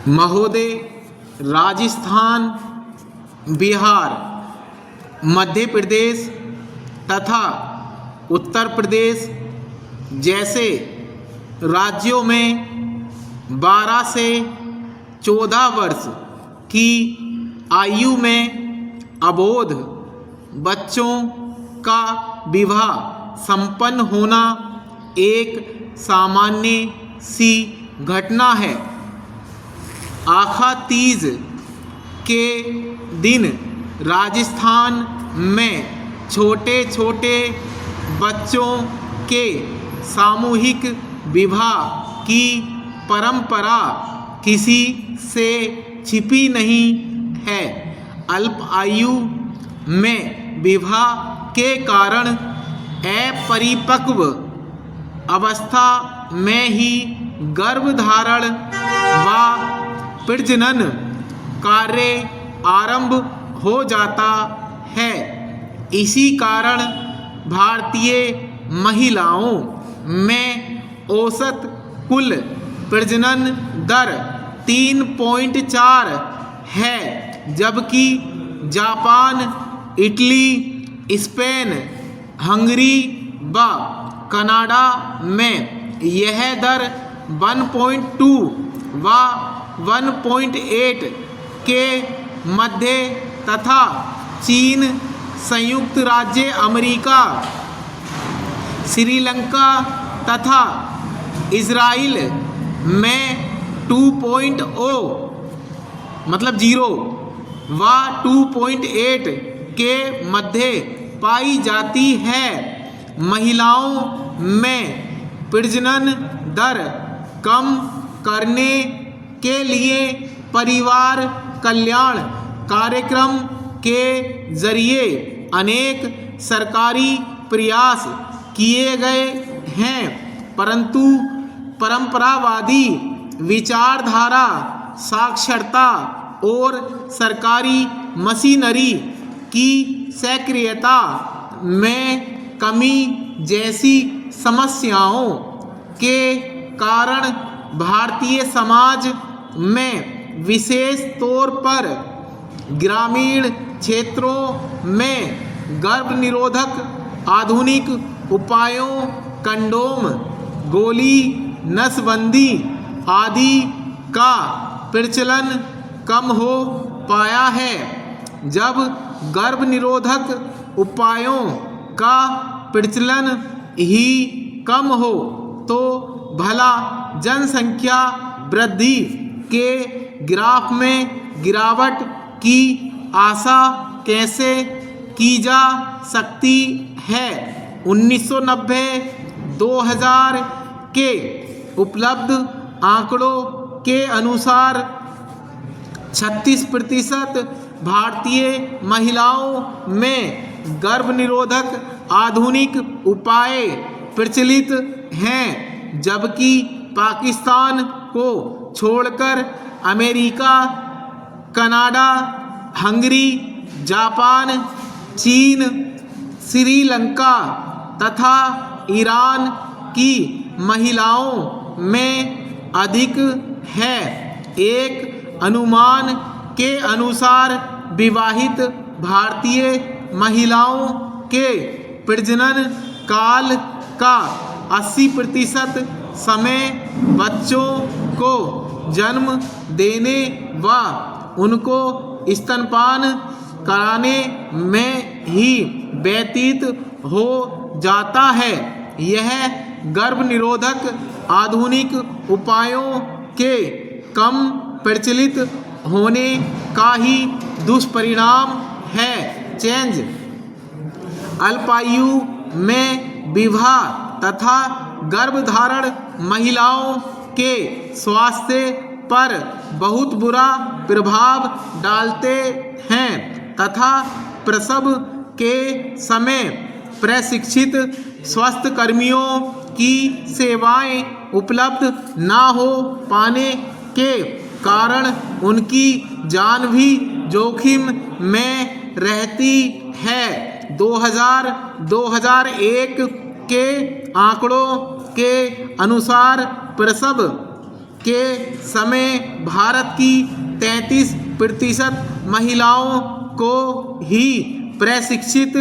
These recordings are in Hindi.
महोदय, राजस्थान, बिहार, मध्य प्रदेश तथा उत्तर प्रदेश जैसे राज्यों में 12 से 14 वर्ष की आयु में अबोध बच्चों का विवाह संपन्न होना एक सामान्य सी घटना है। आखा तीज के दिन राजस्थान में छोटे छोटे बच्चों के सामूहिक विवाह की परंपरा किसी से छिपी नहीं है। अल्प आयु में विवाह के कारण अपरिपक्व अवस्था में ही गर्भधारण व प्रजनन कार्य आरंभ हो जाता है। इसी कारण भारतीय महिलाओं में औसत कुल प्रजनन दर 3.4 है, जबकि जापान, इटली, स्पेन, हंगरी व कनाडा में यह दर 1.2 व 1.8 के मध्य तथा चीन, संयुक्त राज्य अमेरिका, श्रीलंका तथा इजराइल में 2.0 मतलब 0 व 2.8 के मध्य पाई जाती है। महिलाओं में प्रजनन दर कम करने के लिए परिवार कल्याण कार्यक्रम के जरिए अनेक सरकारी प्रयास किए गए हैं, परंतु परंपरावादी विचारधारा, साक्षरता और सरकारी मशीनरी की सक्रियता में कमी जैसी समस्याओं के कारण भारतीय समाज में विशेष तौर पर ग्रामीण क्षेत्रों में गर्भ निरोधक आधुनिक उपायों, कंडोम, गोली, नसबंदी आदि का प्रचलन कम हो पाया है। जब गर्भ निरोधक उपायों का प्रचलन ही कम हो तो भला जनसंख्या वृद्धि के ग्राफ में गिरावट की आशा कैसे की जा सकती है। 1990-2000 के उपलब्ध आंकड़ों के अनुसार 36% भारतीय महिलाओं में गर्भ निरोधक आधुनिक उपाय प्रचलित हैं, जबकि पाकिस्तान को छोड़कर अमेरिका, कनाडा, हंगरी, जापान, चीन, श्रीलंका तथा ईरान की महिलाओं में अधिक है। एक अनुमान के अनुसार विवाहित भारतीय महिलाओं के प्रजनन काल का 80% समय बच्चों को जन्म देने व उनको स्तनपान कराने में ही व्यतीत हो जाता है। यह गर्भ निरोधक आधुनिक उपायों के कम प्रचलित होने का ही दुष्परिणाम है। चेंज अल्पायु में विवाह तथा गर्भधारण महिलाओं के स्वास्थ्य पर बहुत बुरा प्रभाव डालते हैं तथा प्रसव के समय प्रशिक्षित स्वास्थ्य कर्मियों की सेवाएं उपलब्ध ना हो पाने के कारण उनकी जान भी जोखिम में रहती है। 2000-2001 के आंकड़ों के अनुसार प्रसव के समय भारत की 33% महिलाओं को ही प्रशिक्षित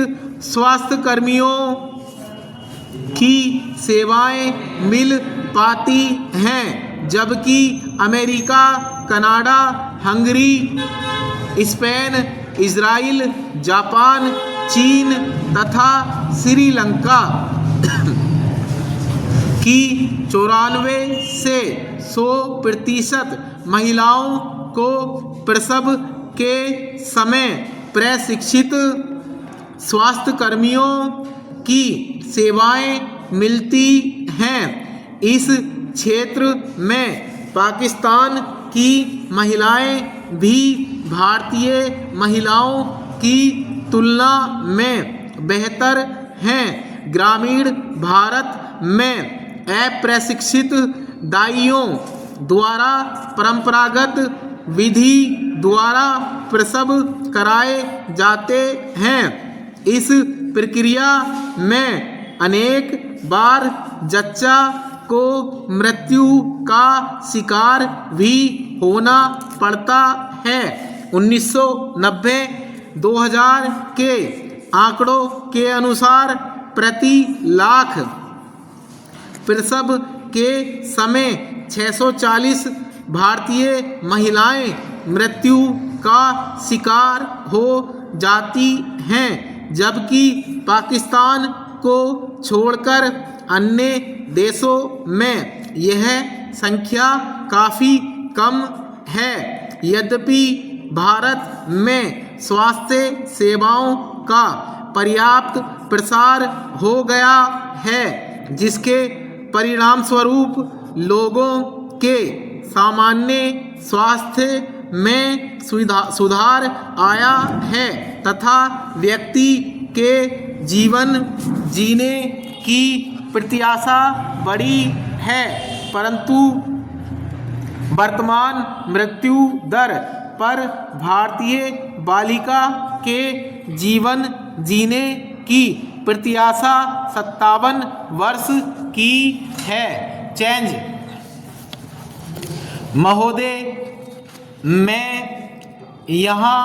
स्वास्थ्यकर्मियों की सेवाएं मिल पाती हैं, जबकि America, Canada, Hungary, Spain, Israel, Japan, चीन तथा श्रीलंका की 94 से 100% महिलाओं को प्रसव के समय प्रशिक्षित स्वास्थ्यकर्मियों की सेवाएं मिलती हैं। इस क्षेत्र में पाकिस्तान की महिलाएं भी भारतीय महिलाओं की तुलना में बेहतर हैं। ग्रामीण भारत में अप्रशिक्षित दाइयों द्वारा परंपरागत विधि द्वारा प्रसव कराए जाते हैं। इस प्रक्रिया में अनेक बार जच्चा को मृत्यु का शिकार भी होना पड़ता है। 1990-2000 के आंकड़ों के अनुसार प्रति लाख प्रसव के समय 640 भारतीय महिलाएं मृत्यु का शिकार हो जाती हैं, जबकि पाकिस्तान को छोड़कर अन्य देशों में यह संख्या काफ़ी कम है। यद्यपि भारत में स्वास्थ्य सेवाओं का पर्याप्त प्रसार हो गया है, जिसके परिणामस्वरूप लोगों के सामान्य स्वास्थ्य में सुधार आया है तथा व्यक्ति के जीवन जीने की प्रत्याशा बढ़ी है, परंतु वर्तमान मृत्यु दर पर भारतीय बालिका के जीवन जीने की प्रत्याशा 57 वर्ष की है। चेंज महोदय, मैं यहाँ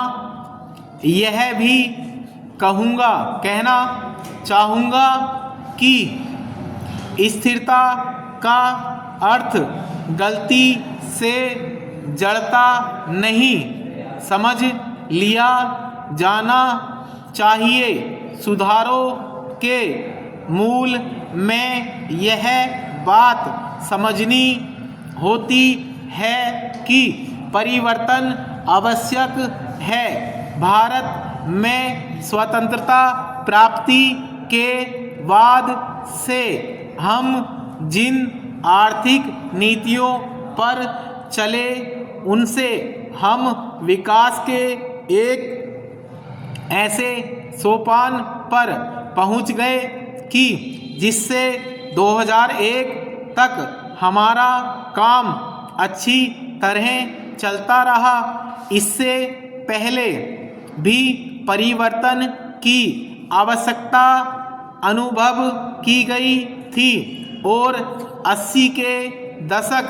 यह भी कहना चाहूँगा कि स्थिरता का अर्थ गलती से जड़ता नहीं समझ लिया जाना चाहिए। सुधारों के मूल में यह बात समझनी होती है कि परिवर्तन आवश्यक है। भारत में स्वतंत्रता प्राप्ति के बाद से हम जिन आर्थिक नीतियों पर चले उनसे हम विकास के एक ऐसे सोपान पर पहुंच गए कि जिससे 2001 तक हमारा काम अच्छी तरह चलता रहा। इससे पहले भी परिवर्तन की आवश्यकता अनुभव की गई थी और 80 के दशक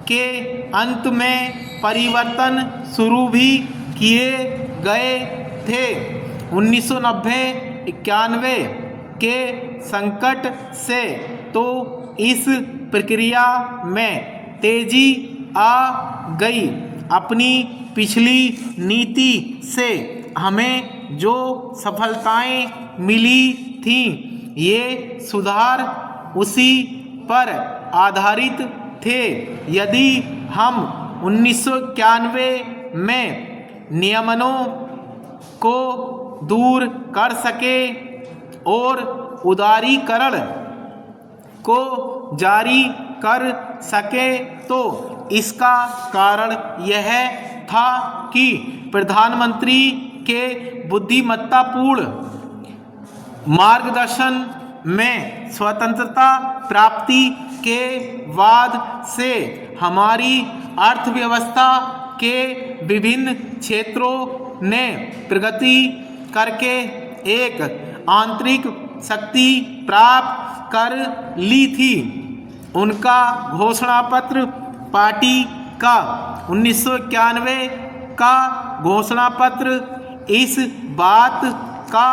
के अंत में परिवर्तन शुरू भी किए गए थे। 1990-91 के संकट से तो इस प्रक्रिया में तेजी आ गई। अपनी पिछली नीति से हमें जो सफलताएं मिली थीं, ये सुधार उसी पर आधारित थे। यदि हम 1991 में नियमनों को दूर कर सके और उदारीकरण को जारी कर सके तो इसका कारण यह था कि प्रधानमंत्री के बुद्धिमत्तापूर्ण मार्गदर्शन में स्वतंत्रता प्राप्ति के बाद से हमारी अर्थव्यवस्था के विभिन्न क्षेत्रों ने प्रगति करके एक आंतरिक शक्ति प्राप्त कर ली थी। उनका घोषणा पत्र पार्टी का 1991 का घोषणा पत्र इस बात का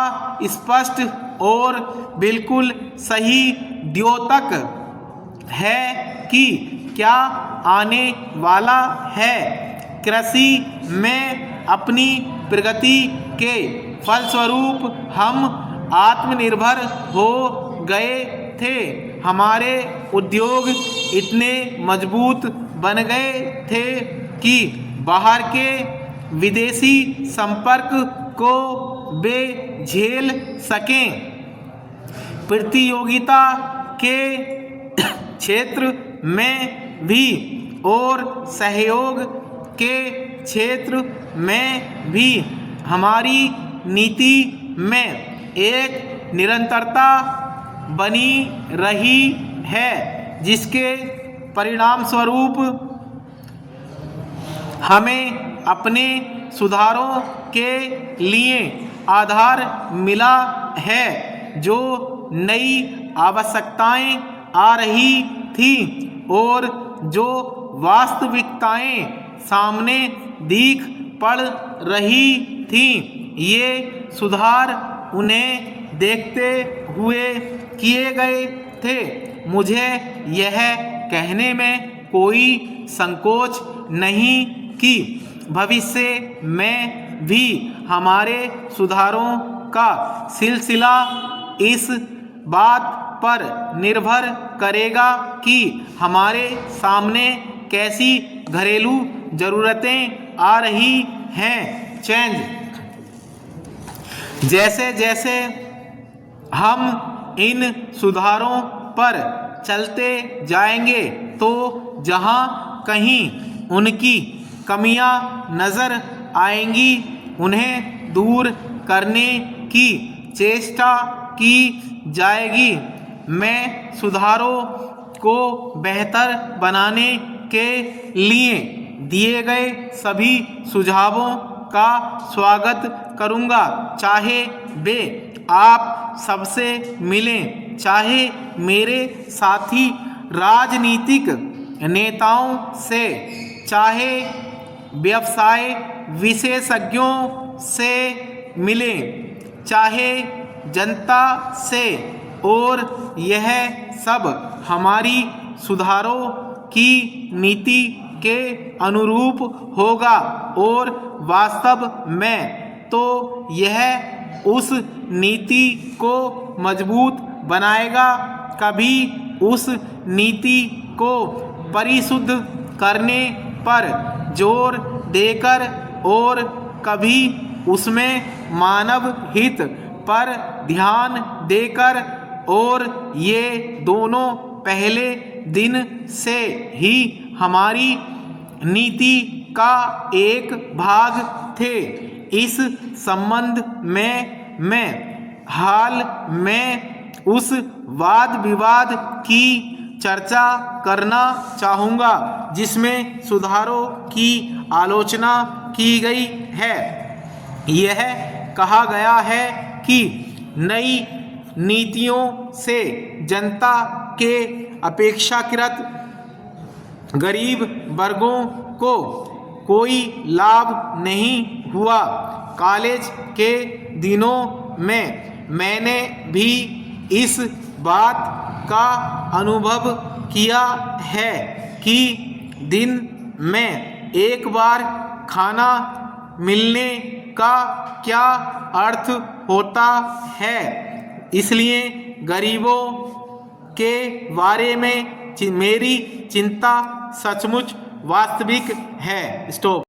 स्पष्ट और बिल्कुल सही द्योतक है कि क्या आने वाला है। कृषि में अपनी प्रगति के फलस्वरूप हम आत्मनिर्भर हो गए थे। हमारे उद्योग इतने मजबूत बन गए थे कि बाहर के विदेशी संपर्क को वे झेल सकें। प्रतियोगिता के क्षेत्र में भी और सहयोग के क्षेत्र में भी हमारी नीति में एक निरंतरता बनी रही है, जिसके परिणाम स्वरूप हमें अपने सुधारों के लिए आधार मिला है। जो नई आवश्यकताएं आ रही थी और जो वास्तविकताएं सामने दिख पड़ रही थी, ये सुधार उन्हें देखते हुए किए गए थे। मुझे यह कहने में कोई संकोच नहीं कि भविष्य में भी हमारे सुधारों का सिलसिला इस बात पर निर्भर करेगा कि हमारे सामने कैसी घरेलू ज़रूरतें आ रही हैं। चेंज जैसे जैसे हम इन सुधारों पर चलते जाएंगे तो जहां कहीं उनकी कमियां नज़र आएंगी उन्हें दूर करने की चेष्टा की जाएगी। मैं सुधारों को बेहतर बनाने के लिए दिए गए सभी सुझावों का स्वागत करूंगा, चाहे वे आप सबसे मिलें, चाहे मेरे साथी राजनीतिक नेताओं से, चाहे व्यवसाय विशेषज्ञों से मिलें, चाहे जनता से, और यह सब हमारी सुधारों की नीति के अनुरूप होगा और वास्तव में तो यह उस नीति को मजबूत बनाएगा। कभी उस नीति को परिशुद्ध करने पर जोर देकर और कभी उसमें मानव हित पर ध्यान देकर, और ये दोनों पहले दिन से ही हमारी नीति का एक भाग थे। इस संबंध में मैं हाल में उस वाद विवाद की चर्चा करना चाहूँगा जिसमें सुधारों की आलोचना की गई है। यह कहा गया है कि नई नीतियों से जनता के अपेक्षाकृत गरीब वर्गों को कोई लाभ नहीं हुआ। कॉलेज के दिनों में मैंने भी इस बात का अनुभव किया है कि दिन में एक बार खाना मिलने का क्या अर्थ होता है। इसलिए गरीबों के बारे में मेरी चिंता सचमुच वास्तविक है। स्टॉप।